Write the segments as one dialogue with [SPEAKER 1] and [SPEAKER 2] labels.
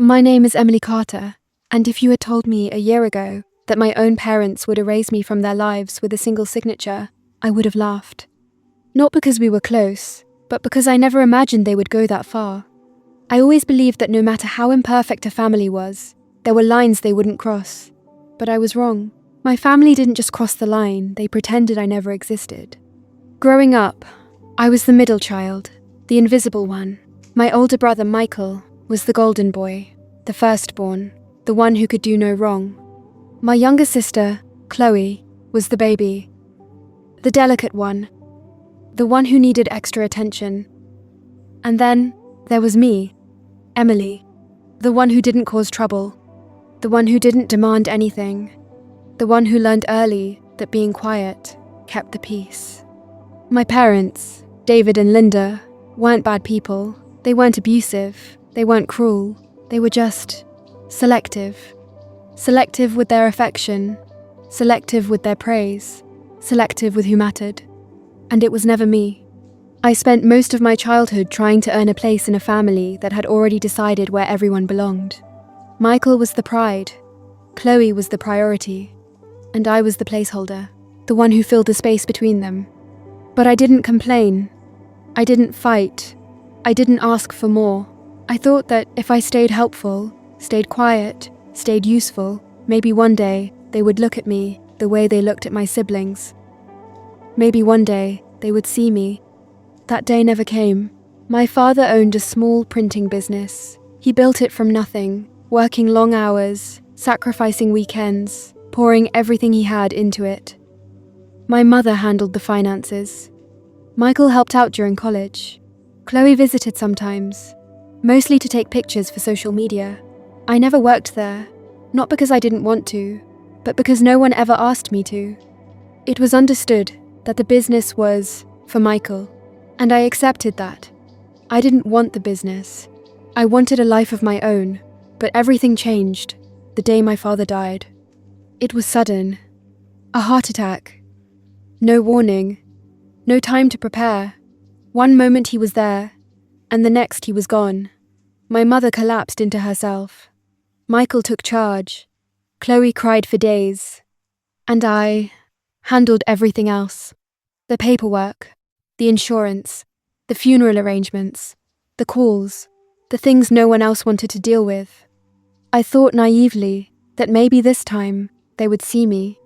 [SPEAKER 1] My name is Emily Carter, and if you had told me a year ago that my own parents would erase me from their lives with a single signature, I would have laughed. Not because we were close, but because I never imagined they would go that far. I always believed that no matter how imperfect a family was, there were lines they wouldn't cross. But I was wrong. My family didn't just cross the line, they pretended I never existed. Growing up, I was the middle child, the invisible one. My older brother, Michael, was the golden boy, the firstborn, the one who could do no wrong. My younger sister, Chloe, was the baby, the delicate one, the one who needed extra attention. And then there was me, Emily, the one who didn't cause trouble, the one who didn't demand anything, the one who learned early that being quiet kept the peace. My parents, David and Linda, weren't bad people. They weren't abusive. They weren't cruel. They were just selective. Selective with their affection, selective with their praise, selective with who mattered. And it was never me. I spent most of my childhood trying to earn a place in a family that had already decided where everyone belonged. Michael was the pride, Chloe was the priority, and I was the placeholder, the one who filled the space between them. But I didn't complain. I didn't fight. I didn't ask for more. I thought that if I stayed helpful, stayed quiet, stayed useful, maybe one day they would look at me the way they looked at my siblings. Maybe one day they would see me. That day never came. My father owned a small printing business. He built it from nothing, working long hours, sacrificing weekends, pouring everything he had into it. My mother handled the finances. Michael helped out during college. Chloe visited sometimes, mostly to take pictures for social media. I never worked there, not because I didn't want to, but because no one ever asked me to. It was understood that the business was for Michael, and I accepted that. I didn't want the business. I wanted a life of my own, but everything changed the day my father died. It was sudden. A heart attack. No warning. No time to prepare. One moment he was there, and the next he was gone. My mother collapsed into herself. Michael took charge. Chloe cried for days. And I handled everything else. The paperwork, the insurance, the funeral arrangements, the calls, the things no one else wanted to deal with. I thought naively that maybe this time they would see me.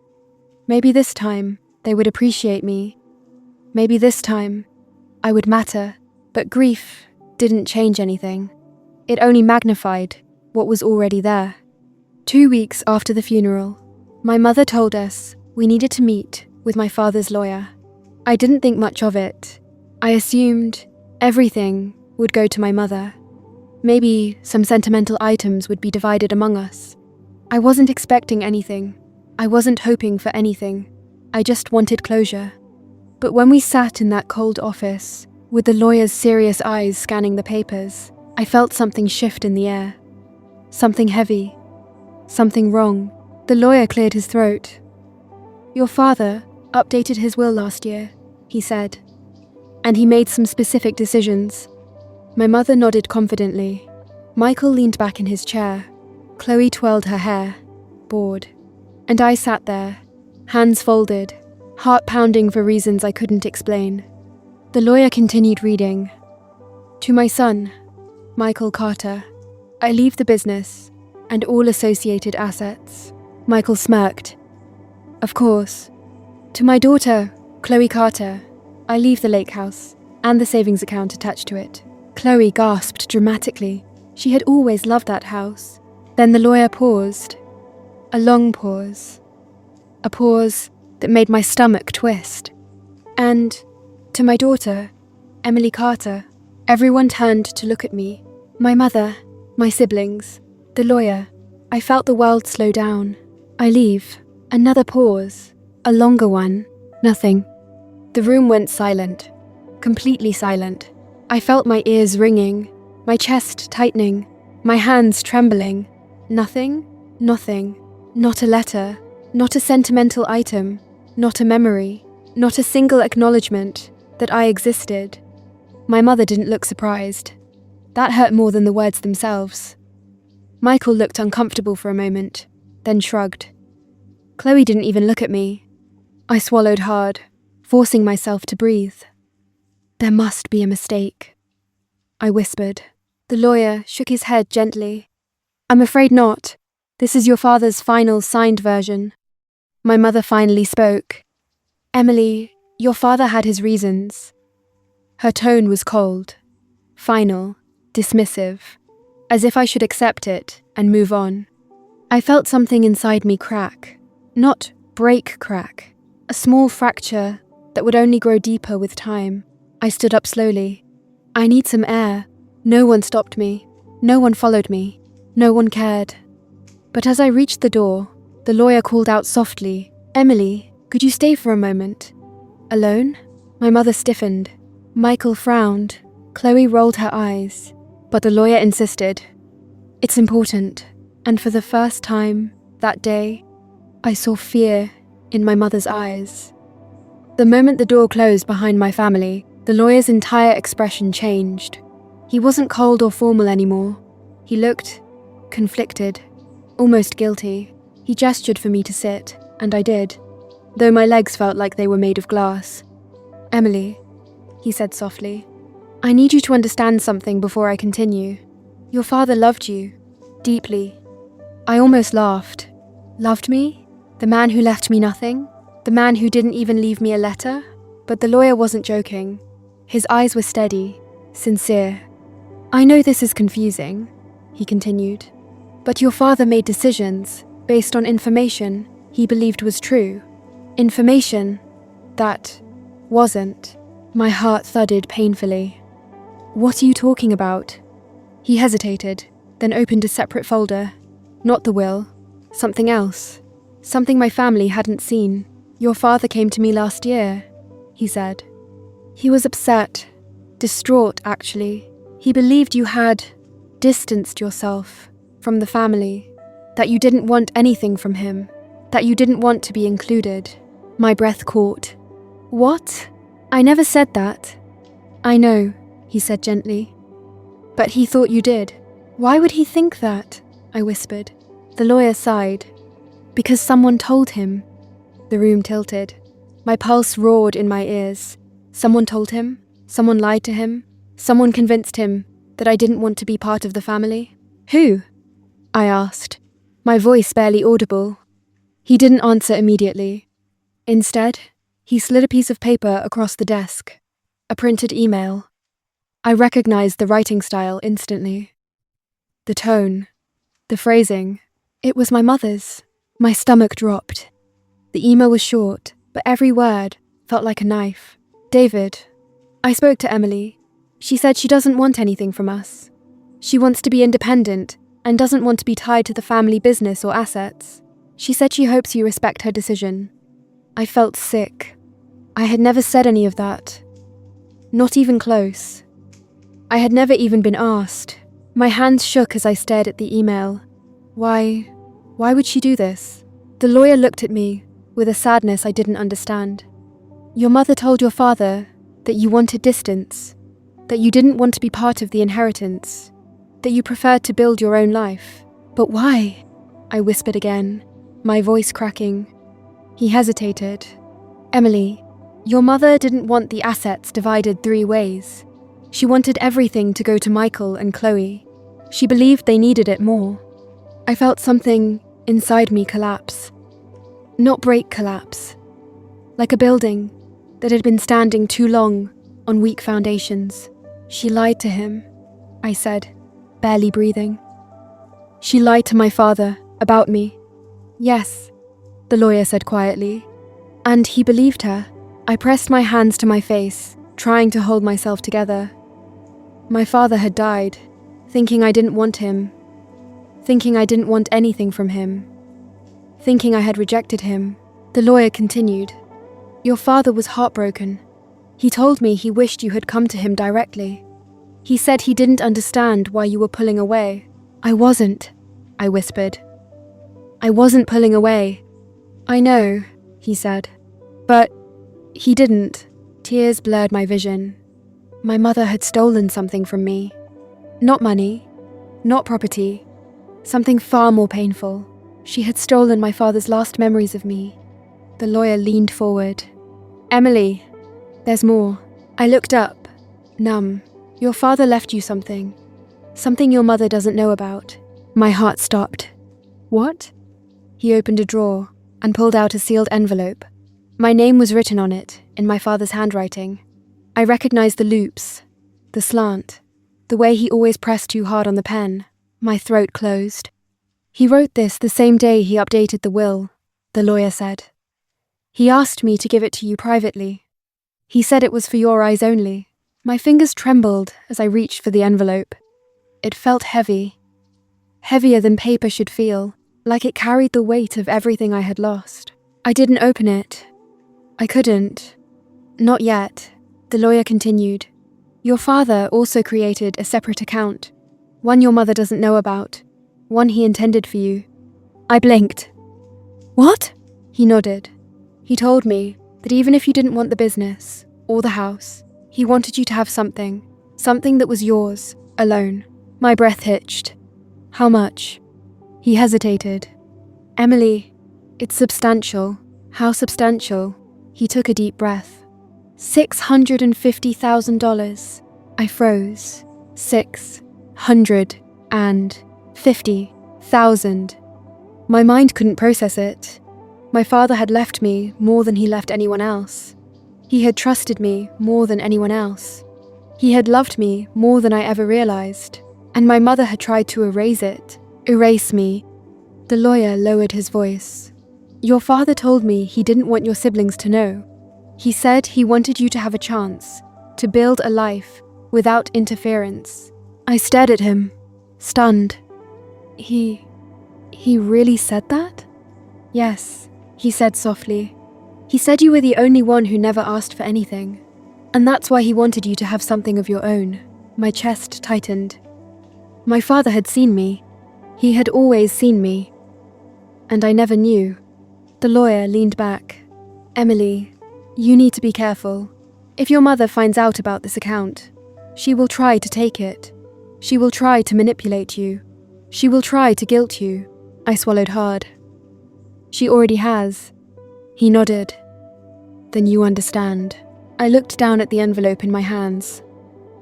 [SPEAKER 1] Maybe this time they would appreciate me. Maybe this time I would matter. But grief didn't change anything. It only magnified what was already there. 2 weeks after the funeral, my mother told us we needed to meet with my father's lawyer. I didn't think much of it. I assumed everything would go to my mother. Maybe some sentimental items would be divided among us. I wasn't expecting anything. I wasn't hoping for anything. I just wanted closure. But when we sat in that cold office, with the lawyer's serious eyes scanning the papers, I felt something shift in the air. Something heavy. Something wrong. The lawyer cleared his throat. "Your father updated his will last year," he said. "And he made some specific decisions." My mother nodded confidently. Michael leaned back in his chair. Chloe twirled her hair, bored. And I sat there, hands folded, heart pounding for reasons I couldn't explain. The lawyer continued reading. "To my son, Michael Carter, I leave the business and all associated assets." Michael smirked. "Of course. To my daughter, Chloe Carter, I leave the lake house and the savings account attached to it." Chloe gasped dramatically. She had always loved that house. Then the lawyer paused. A long pause. A pause that made my stomach twist. "And to my daughter, Emily Carter." Everyone turned to look at me. My mother, my siblings, the lawyer. I felt the world slow down. I leave. Another pause. A longer one. Nothing. The room went silent. Completely silent. I felt my ears ringing, my chest tightening, my hands trembling. Nothing. Nothing. Not a letter. Not a sentimental item. Not a memory. Not a single acknowledgement that I existed. My mother didn't look surprised. That hurt more than the words themselves. Michael looked uncomfortable for a moment, then shrugged. Chloe didn't even look at me. I swallowed hard, forcing myself to breathe. There must be a mistake, I whispered. The lawyer shook his head gently. I'm afraid not. This is your father's final signed version. My mother finally spoke. Emily, your father had his reasons. Her tone was cold, final, dismissive, as if I should accept it and move on. I felt something inside me crack, not break crack, a small fracture that would only grow deeper with time. I stood up slowly. I need some air. No one stopped me. No one followed me. No one cared. But as I reached the door, the lawyer called out softly, Emily, could you stay for a moment? Alone? My mother stiffened. Michael frowned. Chloe rolled her eyes. But the lawyer insisted. It's important. And for the first time that day, I saw fear in my mother's eyes. The moment the door closed behind my family, the lawyer's entire expression changed. He wasn't cold or formal anymore. He looked conflicted, almost guilty. He gestured for me to sit, and I did, though my legs felt like they were made of glass. Emily, he said softly, I need you to understand something before I continue. Your father loved you, deeply. I almost laughed. Loved me? The man who left me nothing? The man who didn't even leave me a letter? But the lawyer wasn't joking. His eyes were steady, sincere. I know this is confusing, he continued, but your father made decisions based on information he believed was true. Information that wasn't. My heart thudded painfully. What are you talking about? He hesitated, then opened a separate folder. Not the will, something else. Something my family hadn't seen. Your father came to me last year, he said. He was upset, distraught actually. He believed you had distanced yourself from the family, that you didn't want anything from him, that you didn't want to be included. My breath caught. What? I never said that. I know, he said gently. But he thought you did. Why would he think that? I whispered. The lawyer sighed. Because someone told him. The room tilted. My pulse roared in my ears. Someone told him? Someone lied to him? Someone convinced him that I didn't want to be part of the family? Who? I asked, my voice barely audible. He didn't answer immediately. Instead, he slid a piece of paper across the desk, a printed email. I recognized the writing style instantly. The tone, the phrasing, it was my mother's. My stomach dropped. The email was short, but every word felt like a knife. David, I spoke to Emily. She said she doesn't want anything from us. She wants to be independent and doesn't want to be tied to the family business or assets. She said she hopes you respect her decision. I felt sick. I had never said any of that. Not even close. I had never even been asked. My hands shook as I stared at the email. Why would she do this? The lawyer looked at me with a sadness I didn't understand. Your mother told your father that you wanted distance, that you didn't want to be part of the inheritance, that you preferred to build your own life. But why? I whispered again, my voice cracking. He hesitated. Emily, your mother didn't want the assets divided 3 ways. She wanted everything to go to Michael and Chloe. She believed they needed it more. I felt something inside me collapse. Not break collapse. Like a building that had been standing too long on weak foundations. She lied to him, I said, barely breathing. She lied to my father about me. Yes, the lawyer said quietly. And he believed her. I pressed my hands to my face, trying to hold myself together. My father had died, thinking I didn't want him, thinking I didn't want anything from him, thinking I had rejected him. The lawyer continued. Your father was heartbroken. He told me he wished you had come to him directly. He said he didn't understand why you were pulling away. I wasn't, I whispered. I wasn't pulling away. I know, he said. But he didn't. Tears blurred my vision. My mother had stolen something from me. Not money, not property, Something far more painful. She had stolen my father's last memories of me. The lawyer leaned forward. Emily, there's more. I looked up, numb. Your father left you something. Something your mother doesn't know about. My heart stopped. What? He opened a drawer and pulled out a sealed envelope. My name was written on it, in my father's handwriting. I recognized the loops, the slant, the way he always pressed too hard on the pen. My throat closed. He wrote this the same day he updated the will, the lawyer said. He asked me to give it to you privately. He said it was for your eyes only. My fingers trembled as I reached for the envelope. It felt heavy. Heavier than paper should feel, like it carried the weight of everything I had lost. I didn't open it. I couldn't. Not yet, the lawyer continued. Your father also created a separate account, one your mother doesn't know about, one he intended for you. I blinked. What? He nodded. He told me that even if you didn't want the business or the house, he wanted you to have something that was yours, alone. My breath hitched. How much? He hesitated. Emily, it's substantial. How substantial? He took a deep breath. $650,000. I froze. 650,000. My mind couldn't process it. My father had left me more than he left anyone else. He had trusted me more than anyone else. He had loved me more than I ever realized. And my mother had tried to erase me. The lawyer lowered his voice. Your father told me he didn't want your siblings to know. He said he wanted you to have a chance to build a life without interference. I stared at him, stunned. He really said that? Yes, he said softly. He said you were the only one who never asked for anything. And that's why he wanted you to have something of your own. My chest tightened. My father had seen me. He had always seen me. And I never knew. The lawyer leaned back. Emily, you need to be careful. If your mother finds out about this account, she will try to take it. She will try to manipulate you. She will try to guilt you. I swallowed hard. She already has. He nodded. Then you understand. I looked down at the envelope in my hands.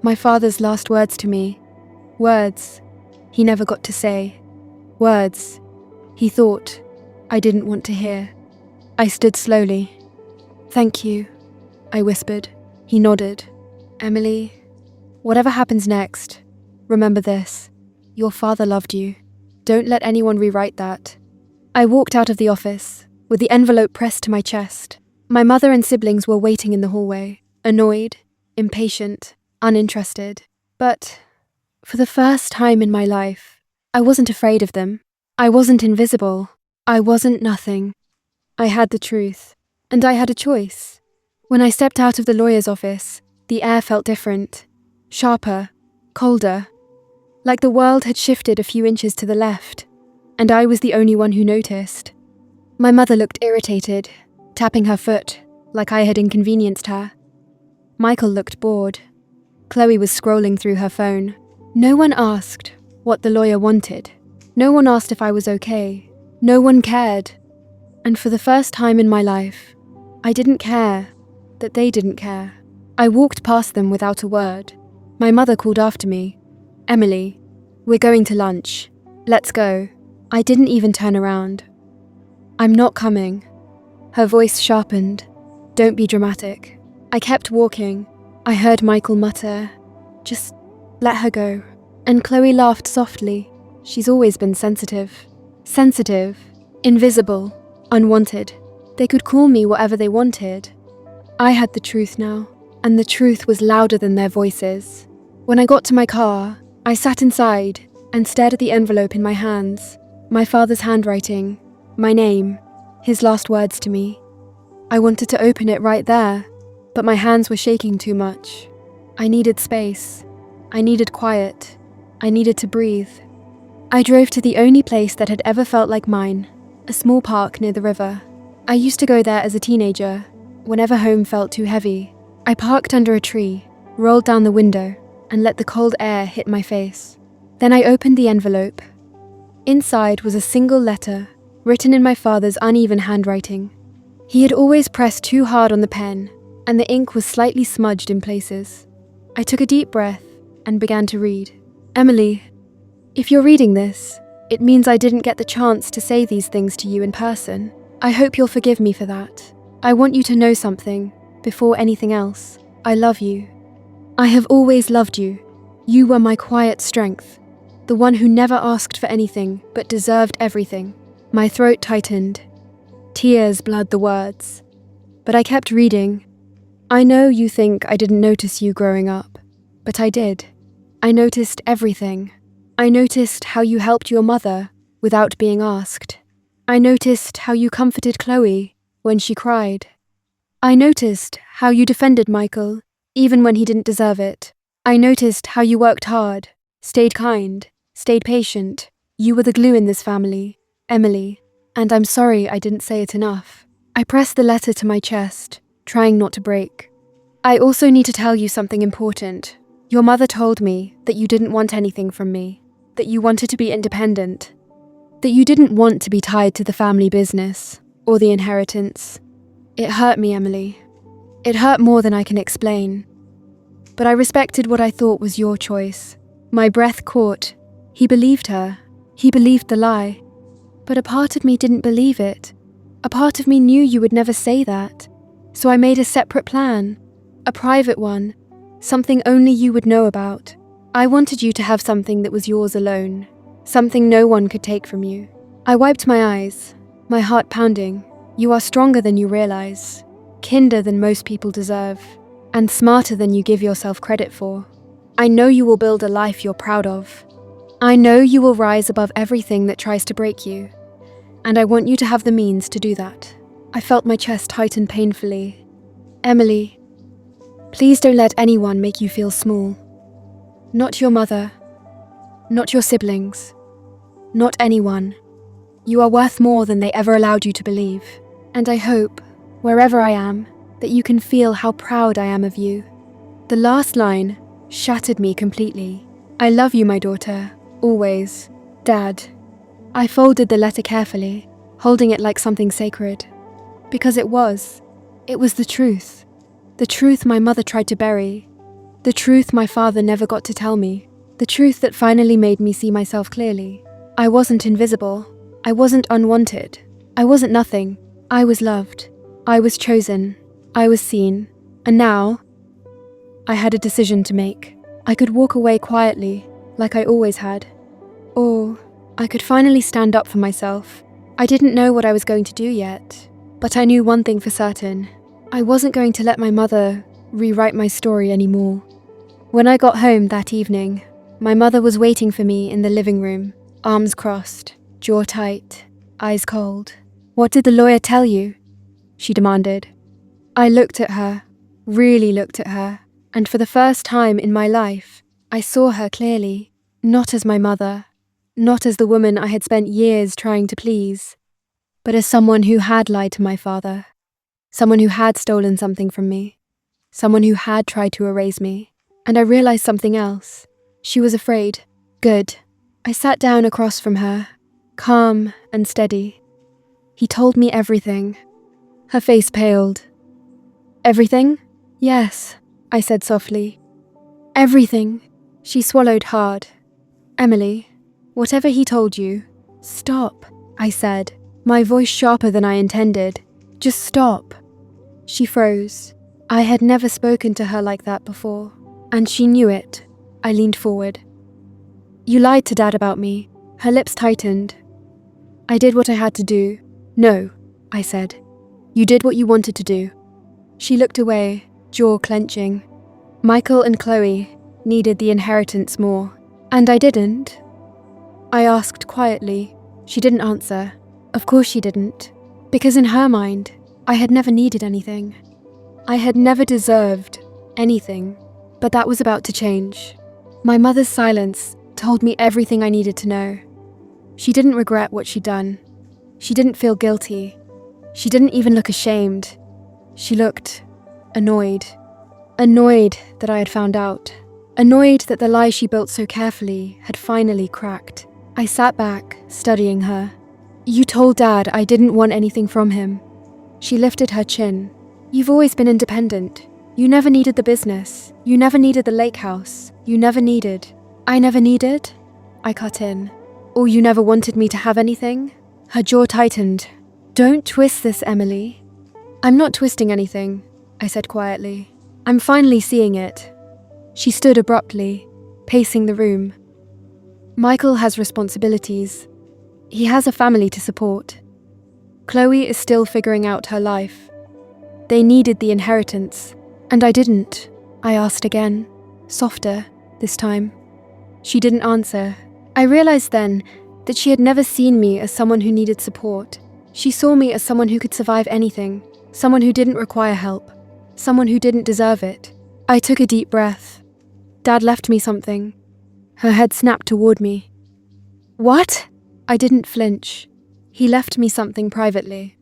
[SPEAKER 1] My father's last words to me. Words he never got to say. Words he thought I didn't want to hear. I stood slowly. Thank you, I whispered. He nodded. Emily, whatever happens next, remember this. Your father loved you. Don't let anyone rewrite that. I walked out of the office, with the envelope pressed to my chest. My mother and siblings were waiting in the hallway, annoyed, impatient, uninterested. But for the first time in my life, I wasn't afraid of them. I wasn't invisible. I wasn't nothing. I had the truth, and I had a choice. When I stepped out of the lawyer's office, the air felt different, sharper, colder, like the world had shifted a few inches to the left, and I was the only one who noticed. My mother looked irritated, tapping her foot, like I had inconvenienced her. Michael looked bored. Chloe was scrolling through her phone. No one asked what the lawyer wanted. No one asked if I was okay. No one cared. And for the first time in my life, I didn't care that they didn't care. I walked past them without a word. My mother called after me. Emily, we're going to lunch. Let's go. I didn't even turn around. I'm not coming. Her voice sharpened. Don't be dramatic. I kept walking. I heard Michael mutter, just let her go. And Chloe laughed softly. She's always been sensitive. Sensitive, invisible, unwanted. They could call me whatever they wanted. I had the truth now, and the truth was louder than their voices. When I got to my car, I sat inside and stared at the envelope in my hands. My father's handwriting, my name, his last words to me. I wanted to open it right there, but my hands were shaking too much. I needed space. I needed quiet. I needed to breathe. I drove to the only place that had ever felt like mine, a small park near the river. I used to go there as a teenager, whenever home felt too heavy. I parked under a tree, rolled down the window, and let the cold air hit my face. Then I opened the envelope. Inside was a single letter, written in my father's uneven handwriting. He had always pressed too hard on the pen, and the ink was slightly smudged in places. I took a deep breath and began to read. Emily, if you're reading this, it means I didn't get the chance to say these things to you in person. I hope you'll forgive me for that. I want you to know something, before anything else. I love you. I have always loved you. You were my quiet strength, the one who never asked for anything but deserved everything. My throat tightened. Tears blurred the words. But I kept reading. I know you think I didn't notice you growing up, but I did. I noticed everything. I noticed how you helped your mother without being asked. I noticed how you comforted Chloe when she cried. I noticed how you defended Michael, even when he didn't deserve it. I noticed how you worked hard, stayed kind, stayed patient. You were the glue in this family, Emily, and I'm sorry I didn't say it enough. I pressed the letter to my chest, trying not to break. I also need to tell you something important. Your mother told me that you didn't want anything from me, that you wanted to be independent, that you didn't want to be tied to the family business or the inheritance. It hurt me, Emily. It hurt more than I can explain. But I respected what I thought was your choice. My breath caught. He believed her. He believed the lie. But a part of me didn't believe it. A part of me knew you would never say that. So I made a separate plan. A private one. Something only you would know about. I wanted you to have something that was yours alone. Something no one could take from you. I wiped my eyes, my heart pounding. You are stronger than you realize, kinder than most people deserve, and smarter than you give yourself credit for. I know you will build a life you're proud of. I know you will rise above everything that tries to break you, and I want you to have the means to do that. I felt my chest tighten painfully. Emily, please don't let anyone make you feel small. Not your mother. Not your siblings. Not anyone. You are worth more than they ever allowed you to believe. And I hope, wherever I am, that you can feel how proud I am of you. The last line shattered me completely. I love you, my daughter. Always. Dad. I folded the letter carefully, holding it like something sacred. Because it was. It was the truth. The truth my mother tried to bury. The truth my father never got to tell me. The truth that finally made me see myself clearly. I wasn't invisible. I wasn't unwanted. I wasn't nothing. I was loved. I was chosen. I was seen. And now, I had a decision to make. I could walk away quietly, like I always had. Or I could finally stand up for myself. I didn't know what I was going to do yet, but I knew one thing for certain. I wasn't going to let my mother rewrite my story anymore. When I got home that evening, my mother was waiting for me in the living room, arms crossed, jaw tight, eyes cold. What did the lawyer tell you? She demanded. I looked at her, really looked at her, and for the first time in my life, I saw her clearly, not as my mother, not as the woman I had spent years trying to please, but as someone who had lied to my father, someone who had stolen something from me, someone who had tried to erase me. And I realized something else. She was afraid. Good. I sat down across from her, calm and steady. He told me everything. Her face paled. Everything? Yes, I said softly. Everything. She swallowed hard. Emily, whatever he told you, stop, I said, my voice sharper than I intended. Just stop. She froze. I had never spoken to her like that before, and she knew it. I leaned forward. You lied to Dad about me. Her lips tightened. I did what I had to do. No, I said. You did what you wanted to do. She looked away, jaw clenching. Michael and Chloe needed the inheritance more, and I didn't. I asked quietly. She didn't answer. Of course she didn't, because in her mind, I had never needed anything. I had never deserved anything, but that was about to change. My mother's silence told me everything I needed to know. She didn't regret what she'd done. She didn't feel guilty. She didn't even look ashamed. She looked annoyed. Annoyed that I had found out. Annoyed that the lie she built so carefully had finally cracked. I sat back, studying her. You told Dad I didn't want anything from him. She lifted her chin. You've always been independent. You never needed the business. You never needed the lake house. You never needed. I never needed? I cut in. Or you never wanted me to have anything? Her jaw tightened. Don't twist this, Emily. I'm not twisting anything, I said quietly. I'm finally seeing it. She stood abruptly, pacing the room. Michael has responsibilities. He has a family to support. Chloe is still figuring out her life. They needed the inheritance, and I didn't. I asked again, softer this time. She didn't answer. I realized then that she had never seen me as someone who needed support. She saw me as someone who could survive anything, someone who didn't require help, someone who didn't deserve it. I took a deep breath. Dad left me something. Her head snapped toward me. What? I didn't flinch. He left me something privately.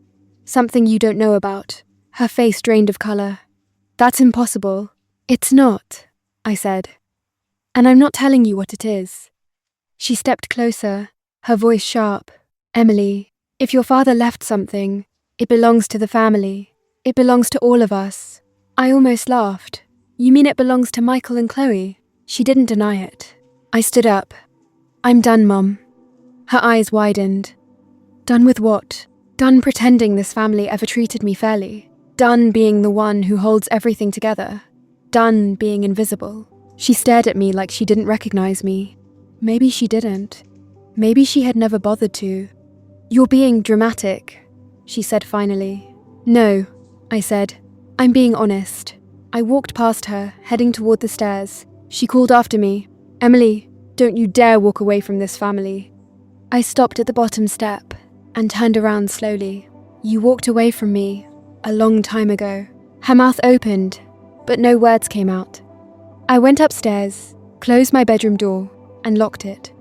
[SPEAKER 1] Something you don't know about. Her face drained of color. That's impossible. It's not, I said. And I'm not telling you what it is. She stepped closer, her voice sharp. Emily, if your father left something, it belongs to the family. It belongs to all of us. I almost laughed. You mean it belongs to Michael and Chloe? She didn't deny it. I stood up. I'm done, Mum. Her eyes widened. Done with what? Done pretending this family ever treated me fairly. Done being the one who holds everything together. Done being invisible. She stared at me like she didn't recognize me. Maybe she didn't. Maybe she had never bothered to. You're being dramatic, she said finally. No, I said. I'm being honest. I walked past her, heading toward the stairs. She called after me. Emily, don't you dare walk away from this family. I stopped at the bottom step and turned around slowly. You walked away from me a long time ago. Her mouth opened, but no words came out. I went upstairs, closed my bedroom door, and locked it.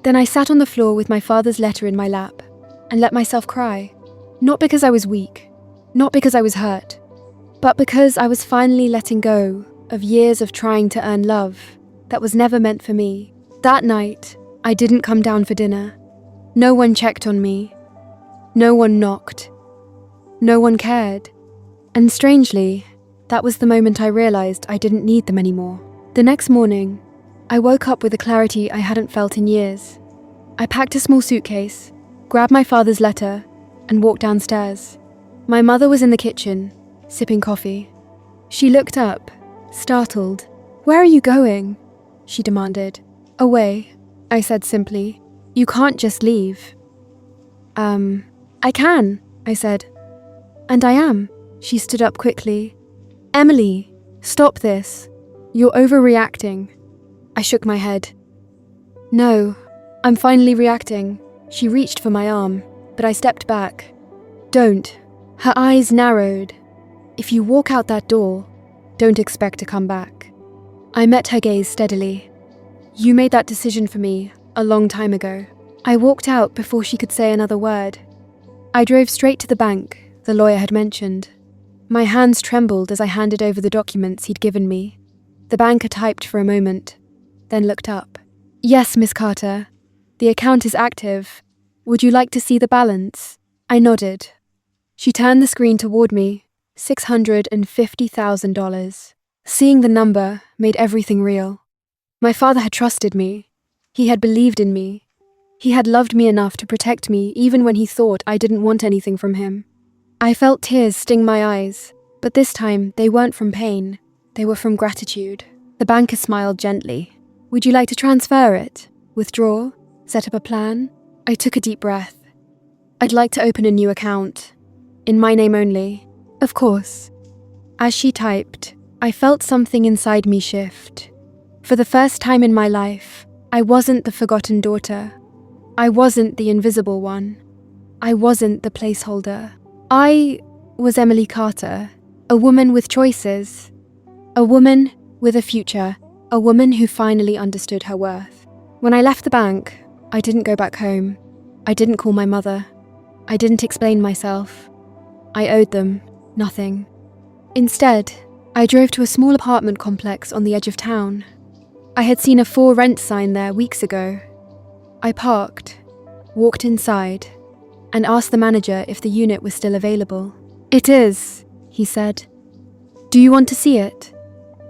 [SPEAKER 1] Then I sat on the floor with my father's letter in my lap and let myself cry. Not because I was weak, not because I was hurt, but because I was finally letting go of years of trying to earn love that was never meant for me. That night, I didn't come down for dinner. No one checked on me. No one knocked. No one cared. And strangely, that was the moment I realized I didn't need them anymore. The next morning, I woke up with a clarity I hadn't felt in years. I packed a small suitcase, grabbed my father's letter, and walked downstairs. My mother was in the kitchen, sipping coffee. She looked up, startled. Where are you going? She demanded. Away, I said simply. You can't just leave. I can, I said. And I am. She stood up quickly. Emily, stop this. You're overreacting. I shook my head. No, I'm finally reacting. She reached for my arm, but I stepped back. Don't. Her eyes narrowed. If you walk out that door, don't expect to come back. I met her gaze steadily. You made that decision for me a long time ago. I walked out before she could say another word. I drove straight to the bank the lawyer had mentioned. My hands trembled as I handed over the documents he'd given me. The banker typed for a moment, then looked up. Yes, Miss Carter. The account is active. Would you like to see the balance? I nodded. She turned the screen toward me. $650,000. Seeing the number made everything real. My father had trusted me. He had believed in me. He had loved me enough to protect me even when he thought I didn't want anything from him. I felt tears sting my eyes, but this time they weren't from pain. They were from gratitude. The banker smiled gently. Would you like to transfer it? Withdraw? Set up a plan? I took a deep breath. I'd like to open a new account. In my name only. Of course. As she typed, I felt something inside me shift. For the first time in my life, I wasn't the forgotten daughter. I wasn't the invisible one. I wasn't the placeholder. I was Emily Carter, a woman with choices. A woman with a future. A woman who finally understood her worth. When I left the bank, I didn't go back home. I didn't call my mother. I didn't explain myself. I owed them nothing. Instead, I drove to a small apartment complex on the edge of town. I had seen a for rent sign there weeks ago. I parked, walked inside, and asked the manager if the unit was still available. "It is," he said. "Do you want to see it?"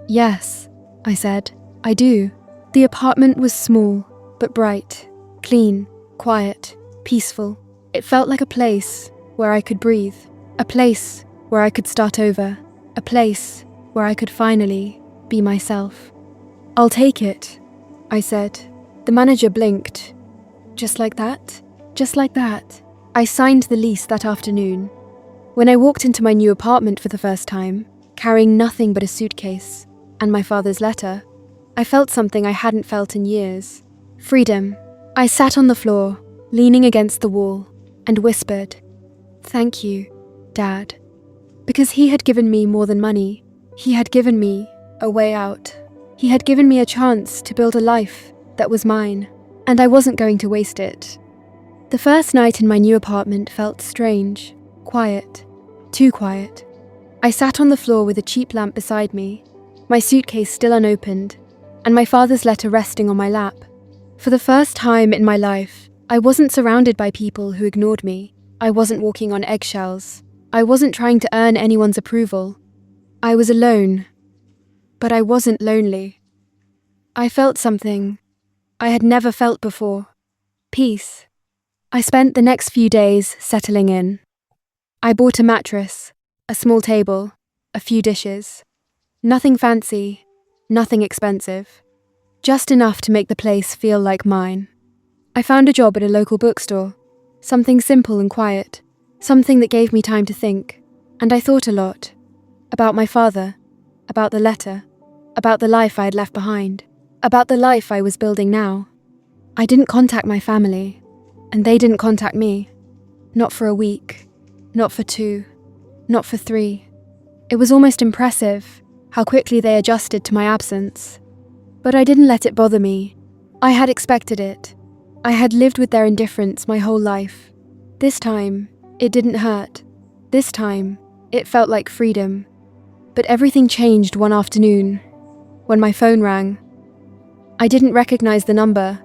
[SPEAKER 1] "Yes," I said. "I do." The apartment was small, but bright, clean, quiet, peaceful. It felt like a place where I could breathe, a place where I could start over, a place where I could finally be myself. "I'll take it," I said. The manager blinked. "Just like that? Just like that?" I signed the lease that afternoon. When I walked into my new apartment for the first time, carrying nothing but a suitcase and my father's letter, I felt something I hadn't felt in years. Freedom. I sat on the floor, leaning against the wall, and whispered, "Thank you, Dad." Because he had given me more than money. He had given me a way out. He had given me a chance to build a life that was mine, and I wasn't going to waste it. The first night in my new apartment felt strange, quiet, too quiet. I sat on the floor with a cheap lamp beside me, my suitcase still unopened, and my father's letter resting on my lap. For the first time in my life, I wasn't surrounded by people who ignored me. I wasn't walking on eggshells. I wasn't trying to earn anyone's approval. I was alone, but I wasn't lonely. I felt something I had never felt before. Peace. I spent the next few days settling in. I bought a mattress, a small table, a few dishes. Nothing fancy, nothing expensive. Just enough to make the place feel like mine. I found a job at a local bookstore. Something simple and quiet. Something that gave me time to think. And I thought a lot. About my father. About the letter. About the life I had left behind. About the life I was building now. I didn't contact my family. And they didn't contact me. Not for a week. Not for 2. Not for 3. It was almost impressive how quickly they adjusted to my absence. But I didn't let it bother me. I had expected it. I had lived with their indifference my whole life. This time, it didn't hurt. This time, it felt like freedom. But everything changed one afternoon, when my phone rang. I didn't recognize the number,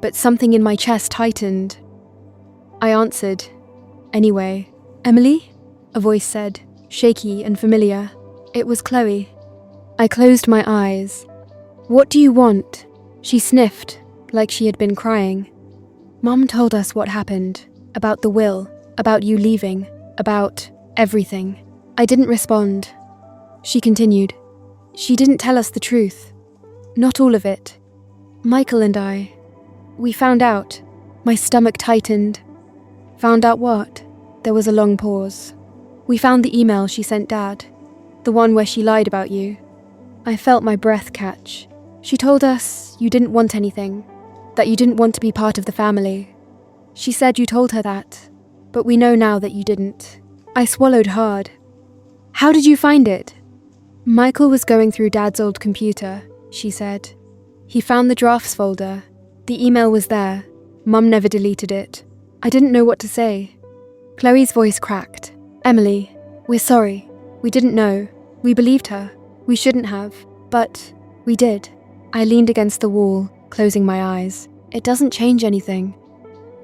[SPEAKER 1] but something in my chest tightened. I answered. Anyway. "Emily?" a voice said, shaky and familiar. It was Chloe. I closed my eyes. "What do you want?" She sniffed, like she had been crying. "Mum told us what happened. About the will, about you leaving, about everything." I didn't respond. She continued. "She didn't tell us the truth. Not all of it. Michael and I, we found out." My stomach tightened. "Found out what?" There was a long pause. "We found the email she sent Dad. The one where she lied about you." I felt my breath catch. "She told us you didn't want anything, that you didn't want to be part of the family. She said you told her that, but we know now that you didn't." I swallowed hard. "How did you find it?" "Michael was going through Dad's old computer," she said. "He found the drafts folder. The email was there. Mum never deleted it. I didn't know what to say." Chloe's voice cracked. "Emily, we're sorry. We didn't know. We believed her. We shouldn't have. But we did." I leaned against the wall, closing my eyes. "It doesn't change anything."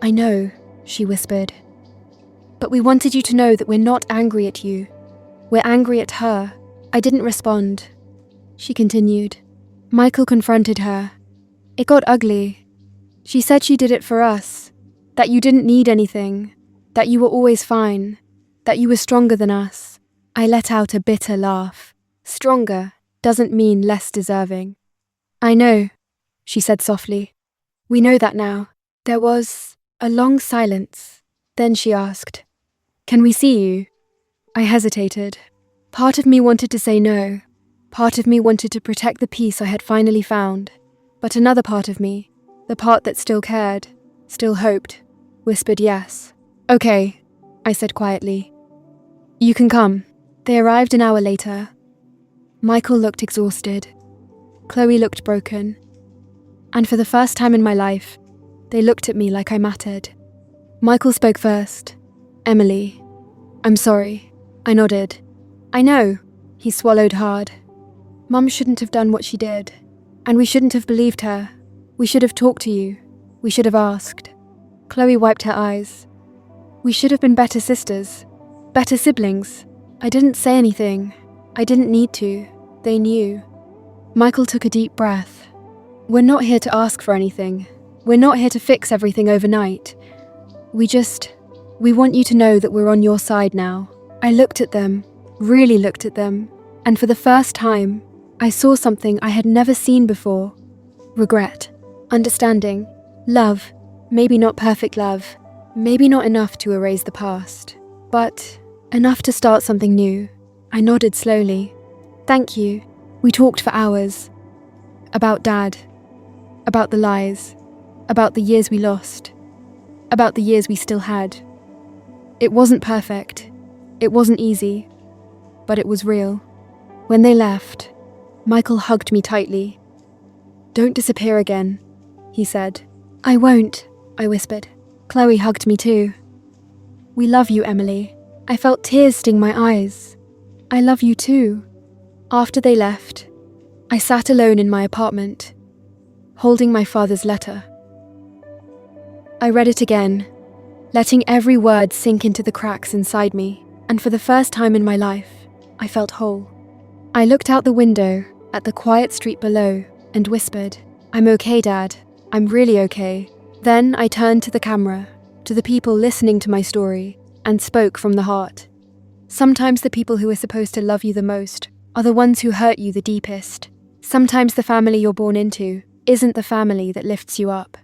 [SPEAKER 1] "I know," she whispered. "But we wanted you to know that we're not angry at you. We're angry at her." I didn't respond. She continued. "Michael confronted her. It got ugly. She said she did it for us, that you didn't need anything, that you were always fine, that you were stronger than us." I let out a bitter laugh. "Stronger doesn't mean less deserving." "I know," she said softly. "We know that now." There was a long silence. Then she asked, "Can we see you?" I hesitated. Part of me wanted to say no. Part of me wanted to protect the peace I had finally found. But another part of me, the part that still cared, still hoped, whispered yes. "Okay," I said quietly. "You can come." They arrived an hour later. Michael looked exhausted. Chloe looked broken. And for the first time in my life, they looked at me like I mattered. Michael spoke first. "Emily, I'm sorry." I nodded. "I know." He swallowed hard. "Mum shouldn't have done what she did. And we shouldn't have believed her. We should have talked to you. We should have asked. Chloe wiped her eyes. We should have been better sisters. Better siblings. I didn't say anything. I didn't need to. They knew. Michael took a deep breath. We're not here to ask for anything. We're not here to fix everything overnight. We want you to know that we're on your side now. I looked at them, really looked at them, and for the first time, I saw something I had never seen before. Regret, understanding, love, maybe not perfect love, maybe not enough to erase the past, but enough to start something new. I nodded slowly. Thank you. We talked for hours. About Dad. About the lies. About the years we lost. About the years we still had. It wasn't perfect. It wasn't easy. But it was real. When they left, Michael hugged me tightly. Don't disappear again, he said. I won't, I whispered. Chloe hugged me too. We love you, Emily. I felt tears sting my eyes. I love you too. After they left, I sat alone in my apartment, holding my father's letter. I read it again, letting every word sink into the cracks inside me, and for the first time in my life, I felt whole. I looked out the window at the quiet street below and whispered, I'm okay, Dad. I'm really okay. Then I turned to the camera, to the people listening to my story, and spoke from the heart. Sometimes the people who are supposed to love you the most are the ones who hurt you the deepest. Sometimes the family you're born into isn't the family that lifts you up.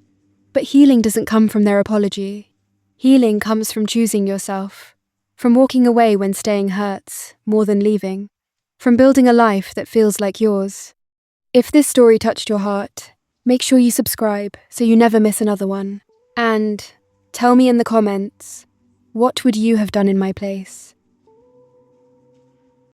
[SPEAKER 1] But healing doesn't come from their apology. Healing comes from choosing yourself, from walking away when staying hurts more than leaving, from building a life that feels like yours. If this story touched your heart, make sure you subscribe so you never miss another one. And tell me in the comments, what would you have done in my place?